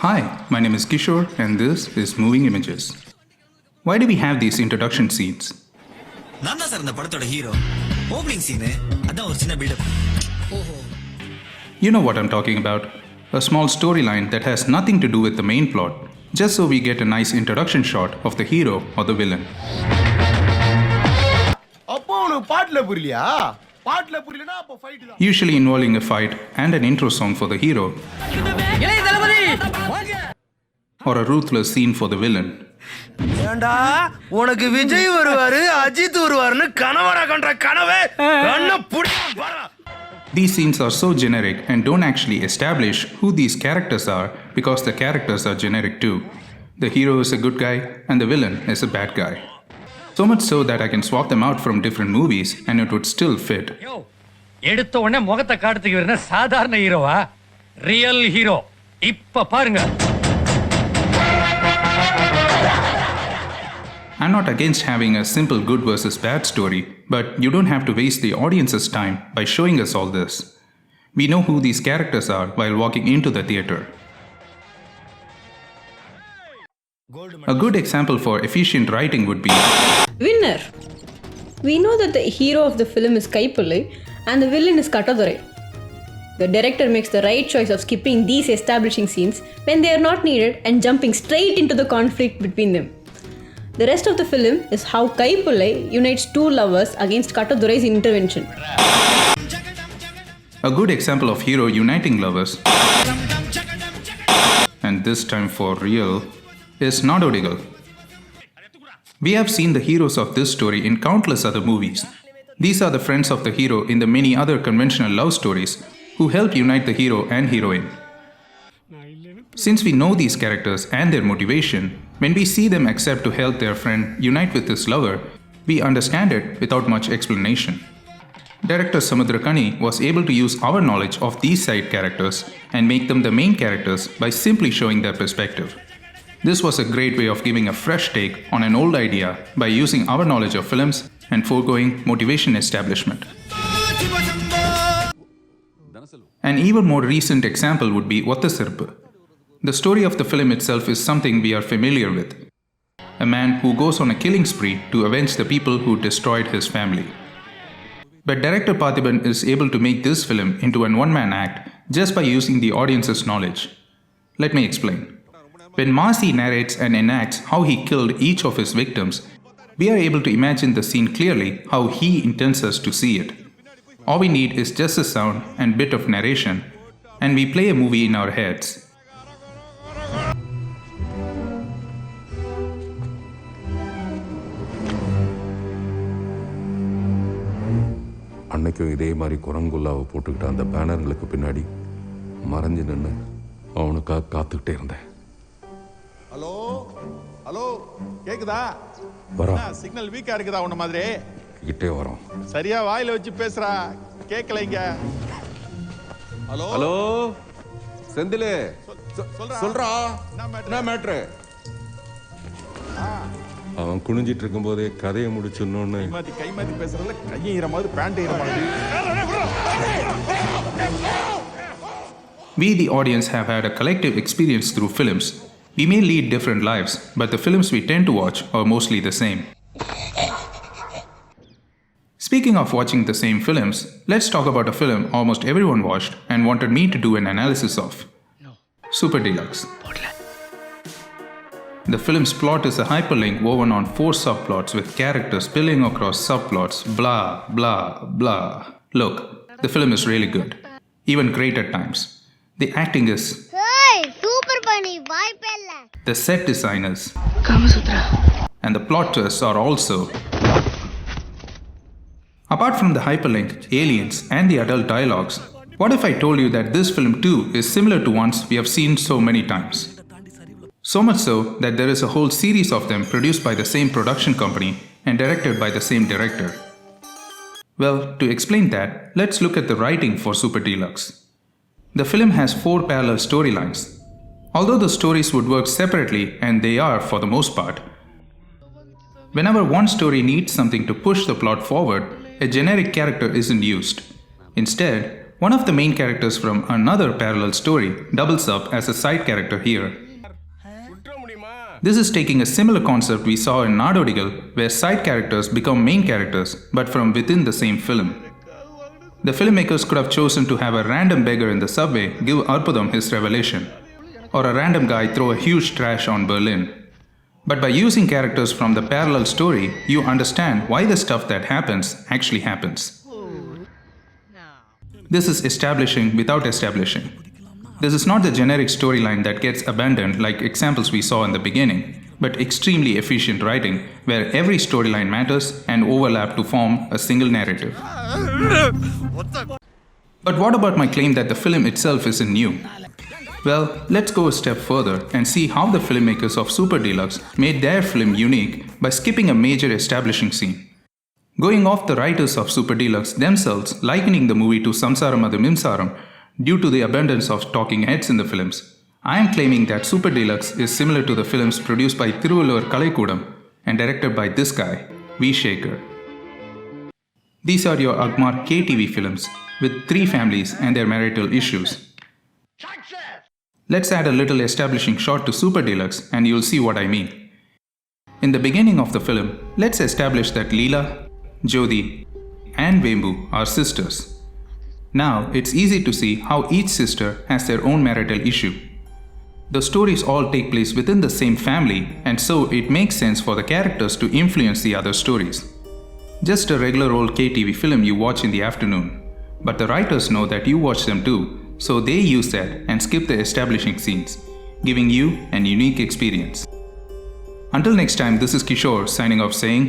Hi, my name is Kishore and this is Moving Images. Why do we have these introduction scenes? நான் தான் sir இந்த படத்தோட hero. Opening scene அதான் ஒரு சின்ன build up. You know what I'm talking about. A small storyline that has nothing to do with the main plot, just so we get a nice introduction shot of the hero or the villain. அப்போ உனக்கு பாட்டுல புரியலையா? பாட்டுல புரியலனா அப்போ fight தான். Usually involving a fight and an intro song for the hero. Or a ruthless scene for the villain. ஏண்டா உனக்கு விஜய் வருவாரு அஜித் வருவாருன்னு கனவரா கண்ட கனவே கண்ண புடி வர. These scenes are so generic and don't actually establish who these characters are because the characters are generic too. The hero is a good guy and the villain is a bad guy. So much so that I can swap them out from different movies and it would still fit. எடுத்த உடனே முகத்தை காட்டுறதுக்கு வரன சாதாரண ஹீரோவா real hero இப்ப பாருங்க. I'm not against having a simple good versus bad story, but you don't have to waste the audience's time by showing us all this. We know who these characters are while walking into the theater. A good example for efficient writing would be Winner. We know that the hero of the film is Kaipulla and the villain is Nadodigal. The director makes the right choice of skipping these establishing scenes when they are not needed and jumping straight into the conflict between them. The rest of the film is how Kaipulla unites two lovers against Nadodigal's intervention. a good example of hero uniting lovers, and this time for real, is Nadodigal. We have seen the heroes of this story in countless other movies. These are the friends of the hero in the many other conventional love stories who help unite the hero and heroine. Since we know these characters and their motivation, when we see them accept to help their friend unite with his lover, we understand it without much explanation. Director Samudrakani was able to use our knowledge of these side characters and make them the main characters by simply showing their perspective. This was a great way of giving a fresh take on an old idea by using our knowledge of films and foregoing motivation establishment. An even more recent example would be Oththa Seruppu. The story of the film itself is something we are familiar with. A man who goes on a killing spree to avenge the people who destroyed his family. But director Parthiban is able to make this film into an one-man act just by using the audience's knowledge. Let me explain. When Masi narrates and enacts how he killed each of his victims, we are able to imagine the scene clearly how he intends us to see it. All we need is just a sound and bit of narration, and we play a movie in our heads. அன்னைக்கும் இதே மாதிரி குரங்குல்லாவை போட்டுக்கிட்ட அந்த பேனர்களுக்கு பின்னாடி மறைஞ்சு நின்று அவனுக்காக காத்துக்கிட்டே இருந்தேன். ஹலோ ஹலோ கேக்குதா? வரோம். சிக்னல் வீக்கா இருக்குதா உன்ன மாதிரி? கிட்டே வரோம். சரியா வாயில வச்சு பேசுறா, கேட்கலைங்க. ஹலோ ஹலோ செந்திலே சொல்றா என்ன மேட்ரு? அவன் குனிஞ்சிட்டு இருக்கும் போதே கதையை முடிச்சிடணும்னு கை மாத்தி பேசுறதுல கையை ஈர மாதிரி பேண்ட் ஈர மாதிரி. We, the audience, have had a collective experience through films. We may lead different lives, but the films we tend to watch are mostly the same. Speaking of watching the same films, let's talk about a film almost everyone watched and wanted me to do an analysis of. Super Deluxe. The film's plot is a hyperlink woven on 4 subplots with characters spilling across subplots, blah, blah, blah. Look, the film is really good. Even great at times. The acting is... Hey, super bunny, bye Pella. The set designers... Kamasutra. And the plot twists are also... Apart from the hyperlink, aliens, and the adult dialogues, what if I told you that this film too is similar to ones we have seen so many times? So much so that there is a whole series of them produced by the same production company and directed by the same director. Well, to explain that, let's look at the writing for Super Deluxe. The film has 4 parallel storylines. Although the stories would work separately, and they are for the most part, whenever one story needs something to push the plot forward, a generic character isn't used. Instead, One of the main characters from another parallel story doubles up as a side character here. This is taking a similar concept we saw in Nadodigal, where side characters become main characters, but from within the same film. The filmmakers could have chosen to have a random beggar in the subway give Arpudam his revelation, or a random guy throw a huge trash on Berlin. But by using characters from the parallel story, you understand why the stuff that happens actually happens. This is establishing without establishing. This is not the generic storyline that gets abandoned like examples we saw in the beginning, but extremely efficient writing where every storyline matters and overlap to form a single narrative. But what about my claim that the film itself isn't new? Well, let's go a step further and see how the filmmakers of Super Deluxe made their film unique by skipping a major establishing scene. Going off the writers of Super Deluxe themselves likening the movie to Samsaram Adu Mimsaram due to the abundance of talking heads in the films, I am claiming that Super Deluxe is similar to the films produced by Thiruvalluvar Kalaikudam and directed by this guy, V. Shekhar. These are your Agmar KTV films with 3 families and their marital issues. Let's add a little establishing shot to Super Deluxe and you'll see what I mean. In the beginning of the film, let's establish that Leela, Jyoti, and Vembu are sisters. Now, it's easy to see how each sister has their own marital issue. The stories all take place within the same family, and so it makes sense for the characters to influence the other stories. Just a regular old KTV film you watch in the afternoon. But the writers know that you watch them too, so they use that and skip the establishing scenes, giving you an unique experience. Until next time, this is Kishore signing off saying,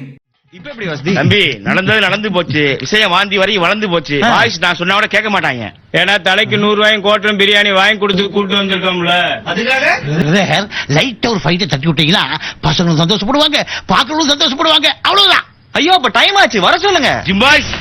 தம்பி நடந்தது நடந்து போச்சு, விஷயம் வாந்தி வரைக்கும் வளர்ந்து போச்சு. Voice நான் சொன்னா கூட கேட்க மாட்டாங்க. ஏன்னா தலைக்கு 100 ரூபாயும் கோட்டரும் பிரியாணி வாங்கி கொடுத்து கூட்டு வந்திருக்கோம்ல. அதுக்காக லைட்டா ஒரு ஃபைட்டை தட்டி விட்டீங்களா பசங்களும் சந்தோஷப்படுவாங்க, பாக்குறவங்களும் சந்தோஷப்படுவாங்க. அவ்வளவுதான். ஐயோ, அப்ப டைம் ஆச்சு, வர சொல்லுங்க. ஜிம்பாய்ஸ்.